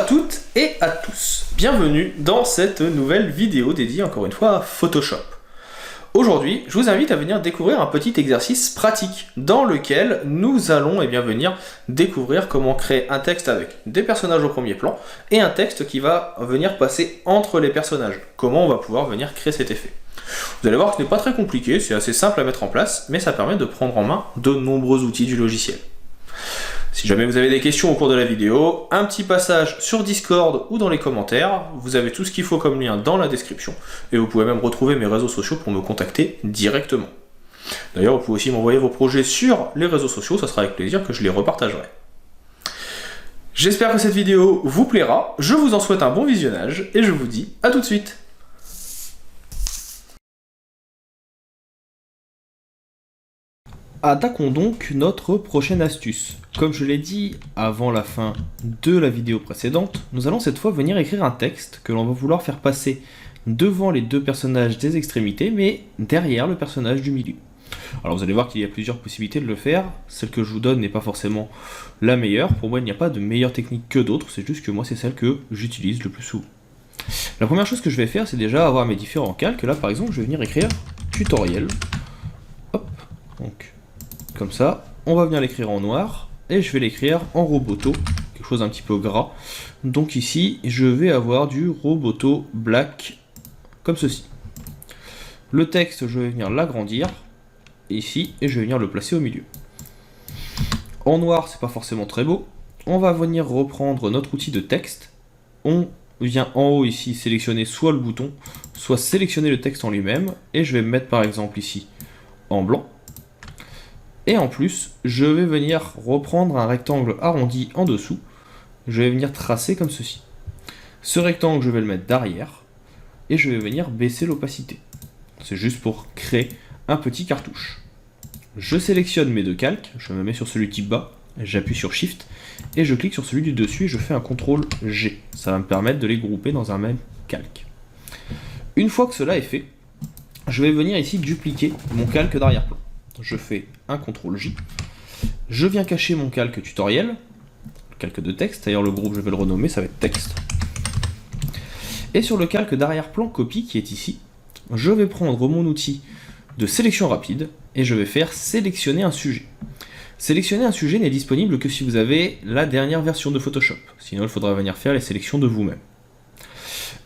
toutes et à tous, bienvenue dans cette nouvelle vidéo dédiée encore une fois à Photoshop. Aujourd'hui, je vous invite à venir découvrir un petit exercice pratique dans lequel nous allons venir découvrir comment créer un texte avec des personnages au premier plan et un texte qui va venir passer entre les personnages. Comment on va pouvoir venir créer cet effet. Vous allez voir que ce n'est pas très compliqué, c'est assez simple à mettre en place, mais ça permet de prendre en main de nombreux outils du logiciel. Si jamais vous avez des questions au cours de la vidéo, un petit passage sur Discord ou dans les commentaires, vous avez tout ce qu'il faut comme lien dans la description, et vous pouvez même retrouver mes réseaux sociaux pour me contacter directement. D'ailleurs, vous pouvez aussi m'envoyer vos projets sur les réseaux sociaux, ça sera avec plaisir que je les repartagerai. J'espère que cette vidéo vous plaira, je vous en souhaite un bon visionnage, et je vous dis à tout de suite. Attaquons donc notre prochaine astuce. Comme je l'ai dit avant la fin de la vidéo précédente, nous allons cette fois venir écrire un texte que l'on va vouloir faire passer devant les deux personnages des extrémités, mais derrière le personnage du milieu. Alors vous allez voir qu'il y a plusieurs possibilités de le faire, celle que je vous donne n'est pas forcément la meilleure, pour moi il n'y a pas de meilleure technique que d'autres, c'est juste que moi c'est celle que j'utilise le plus souvent. La première chose que je vais faire, c'est déjà avoir mes différents calques. Là par exemple je vais venir écrire tutoriel, hop, donc comme ça, on va venir l'écrire en noir, et je vais l'écrire en Roboto, quelque chose un petit peu gras. Donc ici, je vais avoir du Roboto Black, comme ceci. Le texte, je vais venir l'agrandir, ici, et je vais venir le placer au milieu. En noir, c'est pas forcément très beau. On va venir reprendre notre outil de texte. On vient en haut ici sélectionner soit le bouton, soit sélectionner le texte en lui-même, et je vais me mettre par exemple ici en blanc. Et en plus, je vais venir reprendre un rectangle arrondi en dessous. Je vais venir tracer comme ceci. Ce rectangle, je vais le mettre derrière. Et je vais venir baisser l'opacité. C'est juste pour créer un petit cartouche. Je sélectionne mes deux calques. Je me mets sur celui qui bas. J'appuie sur Shift. Et je clique sur celui du dessus et je fais un CTRL G. Ça va me permettre de les grouper dans un même calque. Une fois que cela est fait, je vais venir ici dupliquer mon calque d'arrière-plan. Je fais un CTRL J, je viens cacher mon calque tutoriel, le calque de texte, d'ailleurs le groupe je vais le renommer, ça va être texte. Et sur le calque d'arrière-plan copie qui est ici, je vais prendre mon outil de sélection rapide et je vais faire sélectionner un sujet. Sélectionner un sujet n'est disponible que si vous avez la dernière version de Photoshop, sinon il faudra venir faire les sélections de vous-même.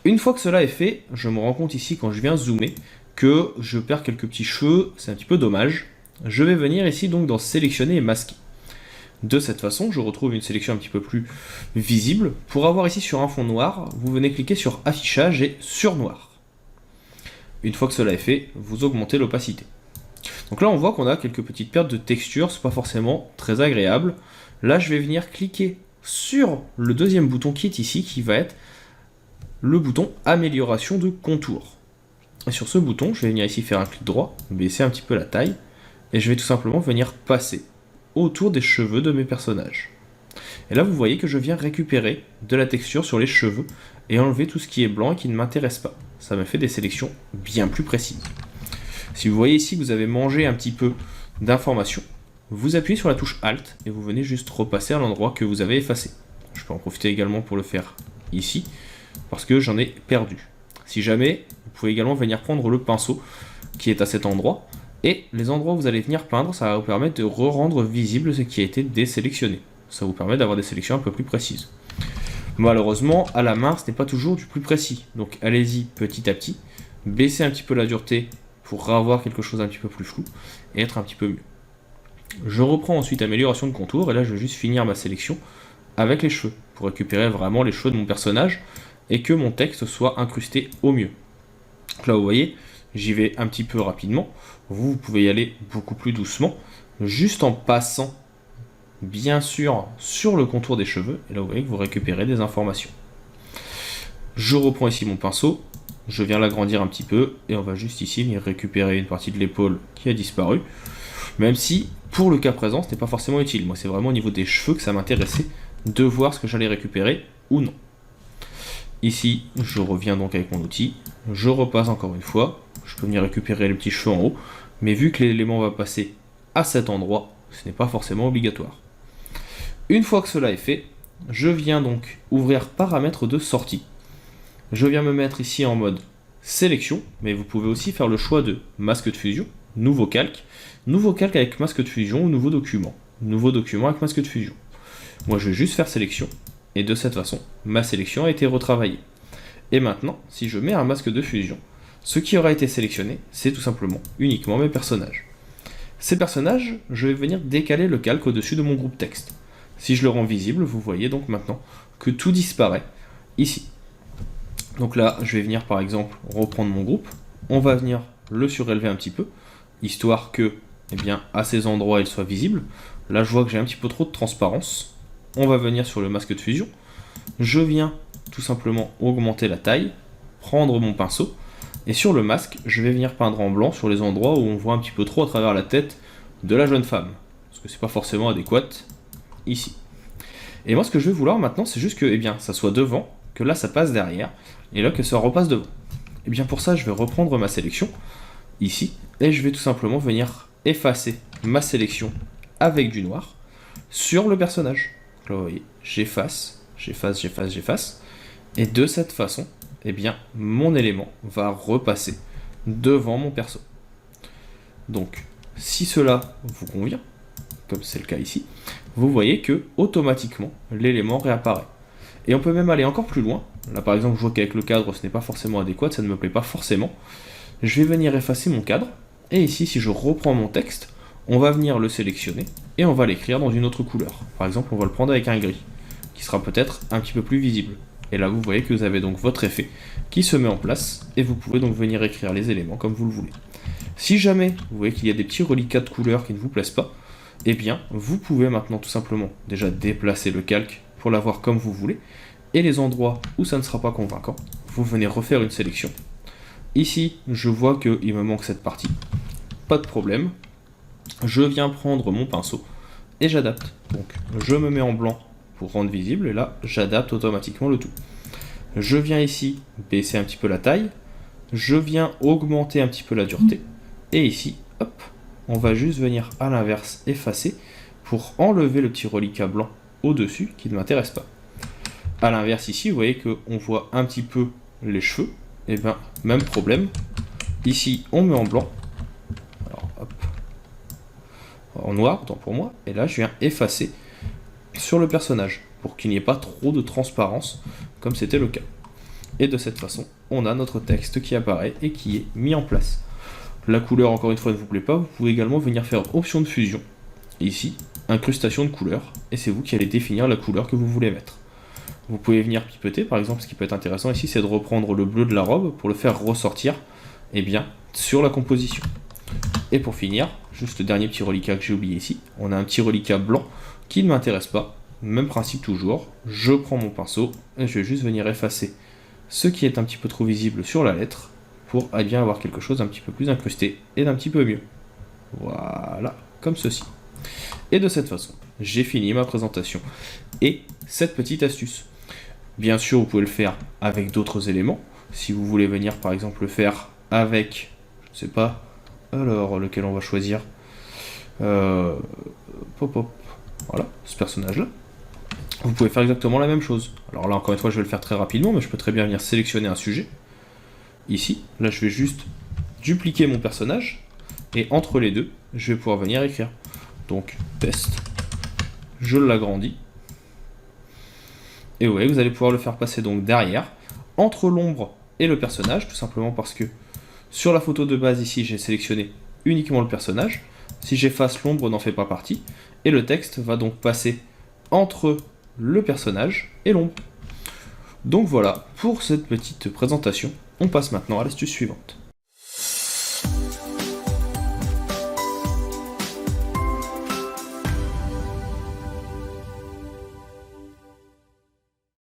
Une fois que cela est fait, je me rends compte ici quand je viens zoomer que je perds quelques petits cheveux, c'est un petit peu dommage. Je vais venir ici donc dans sélectionner et masquer. De cette façon, je retrouve une sélection un petit peu plus visible. Pour avoir ici sur un fond noir, vous venez cliquer sur affichage et sur noir. Une fois que cela est fait, vous augmentez l'opacité. Donc là on voit qu'on a quelques petites pertes de texture, c'est pas forcément très agréable. Là je vais venir cliquer sur le deuxième bouton qui est ici, qui va être le bouton amélioration de contour. Et sur ce bouton, je vais venir ici faire un clic droit, baisser un petit peu la taille, et je vais tout simplement venir passer autour des cheveux de mes personnages. Et là vous voyez que je viens récupérer de la texture sur les cheveux et enlever tout ce qui est blanc et qui ne m'intéresse pas. Ça me fait des sélections bien plus précises. Si vous voyez ici que vous avez mangé un petit peu d'informations, vous appuyez sur la touche Alt et vous venez juste repasser à l'endroit que vous avez effacé. Je peux en profiter également pour le faire ici, parce que j'en ai perdu. Si jamais, vous pouvez également venir prendre le pinceau qui est à cet endroit, et les endroits où vous allez venir peindre, ça va vous permettre de rendre visible ce qui a été désélectionné. Ça vous permet d'avoir des sélections un peu plus précises. Malheureusement, à la main, ce n'est pas toujours du plus précis. Donc allez-y petit à petit, baissez un petit peu la dureté pour avoir quelque chose un petit peu plus flou, et être un petit peu mieux. Je reprends ensuite amélioration de contour, et là je vais juste finir ma sélection avec les cheveux, pour récupérer vraiment les cheveux de mon personnage, et que mon texte soit incrusté au mieux. Donc là vous voyez, j'y vais un petit peu rapidement, vous pouvez y aller beaucoup plus doucement, juste en passant bien sûr sur le contour des cheveux, et là vous voyez que vous récupérez des informations. Je reprends ici mon pinceau, je viens l'agrandir un petit peu, et on va juste ici venir récupérer une partie de l'épaule qui a disparu, même si pour le cas présent ce n'est pas forcément utile. Moi c'est vraiment au niveau des cheveux que ça m'intéressait de voir ce que j'allais récupérer ou non. Ici, je reviens donc avec mon outil, je repasse encore une fois, je peux venir récupérer les petits cheveux en haut, mais vu que l'élément va passer à cet endroit, ce n'est pas forcément obligatoire. Une fois que cela est fait, je viens donc ouvrir paramètres de sortie. Je viens me mettre ici en mode sélection, mais vous pouvez aussi faire le choix de masque de fusion, nouveau calque avec masque de fusion ou nouveau document avec masque de fusion. Moi je vais juste faire sélection, et de cette façon, ma sélection a été retravaillée. Et maintenant, si je mets un masque de fusion, ce qui aura été sélectionné, c'est tout simplement uniquement mes personnages. Ces personnages, je vais venir décaler le calque au-dessus de mon groupe texte. Si je le rends visible, vous voyez donc maintenant que tout disparaît ici. Donc là, je vais venir par exemple reprendre mon groupe, on va venir le surélever un petit peu, histoire que, eh bien, à ces endroits, il soit visible. Là, je vois que j'ai un petit peu trop de transparence. On va venir sur le masque de fusion. Je viens tout simplement augmenter la taille, prendre mon pinceau, et sur le masque, je vais venir peindre en blanc sur les endroits où on voit un petit peu trop à travers la tête de la jeune femme, parce que c'est pas forcément adéquat ici. Et moi, ce que je vais vouloir maintenant, c'est juste que, eh bien, ça soit devant, que là, ça passe derrière, et là, que ça repasse devant. Et bien pour ça, je vais reprendre ma sélection, ici, et je vais tout simplement venir effacer ma sélection avec du noir sur le personnage. Là, vous voyez, j'efface, et de cette façon, eh bien, mon élément va repasser devant mon perso. Donc, si cela vous convient, comme c'est le cas ici, vous voyez que automatiquement l'élément réapparaît. Et on peut même aller encore plus loin. Là par exemple, je vois qu'avec le cadre ce n'est pas forcément adéquat, ça ne me plaît pas forcément. Je vais venir effacer mon cadre, et ici si je reprends mon texte, on va venir le sélectionner, et on va l'écrire dans une autre couleur. Par exemple, on va le prendre avec un gris, qui sera peut-être un petit peu plus visible. Et là vous voyez que vous avez donc votre effet qui se met en place, et vous pouvez donc venir écrire les éléments comme vous le voulez. Si jamais vous voyez qu'il y a des petits reliquats de couleurs qui ne vous plaisent pas, eh bien, vous pouvez maintenant tout simplement déjà déplacer le calque pour l'avoir comme vous voulez, et les endroits où ça ne sera pas convaincant, vous venez refaire une sélection. Ici, je vois qu'il me manque cette partie, pas de problème, je viens prendre mon pinceau et j'adapte. Donc, je me mets en blanc pour rendre visible, et là, j'adapte automatiquement le tout. Je viens ici baisser un petit peu la taille, je viens augmenter un petit peu la dureté, et ici, hop, on va juste venir à l'inverse effacer pour enlever le petit reliquat blanc au-dessus qui ne m'intéresse pas. A l'inverse ici, vous voyez qu'on voit un petit peu les cheveux, et bien même problème. Ici on met en blanc, alors hop, en noir autant pour moi, et là je viens effacer sur le personnage pour qu'il n'y ait pas trop de transparence comme c'était le cas. Et de cette façon, on a notre texte qui apparaît et qui est mis en place. La couleur, encore une fois, ne vous plaît pas, vous pouvez également venir faire option de fusion, ici, incrustation de couleur, et c'est vous qui allez définir la couleur que vous voulez mettre. Vous pouvez venir pipeter, par exemple, ce qui peut être intéressant ici, c'est de reprendre le bleu de la robe pour le faire ressortir, eh bien, sur la composition. Et pour finir, juste le dernier petit reliquat que j'ai oublié ici, on a un petit reliquat blanc qui ne m'intéresse pas, même principe toujours, je prends mon pinceau, et je vais juste venir effacer ce qui est un petit peu trop visible sur la lettre, pour eh bien avoir quelque chose d'un petit peu plus incrusté et d'un petit peu mieux. Voilà, comme ceci. Et de cette façon, j'ai fini ma présentation et cette petite astuce. Bien sûr, vous pouvez le faire avec d'autres éléments. Si vous voulez venir par exemple le faire avec, je sais pas, alors lequel on va choisir, voilà, ce personnage-là. Vous pouvez faire exactement la même chose. Alors là, encore une fois, je vais le faire très rapidement, mais je peux très bien venir sélectionner un sujet. Ici, là je vais juste dupliquer mon personnage, et entre les deux, je vais pouvoir venir écrire. Donc, test, je l'agrandis, et vous voyez, vous allez pouvoir le faire passer donc derrière, entre l'ombre et le personnage, tout simplement parce que sur la photo de base ici, j'ai sélectionné uniquement le personnage. Si j'efface l'ombre, n'en fait pas partie, et le texte va donc passer entre le personnage et l'ombre. Donc voilà pour cette petite présentation. On passe maintenant à l'astuce suivante.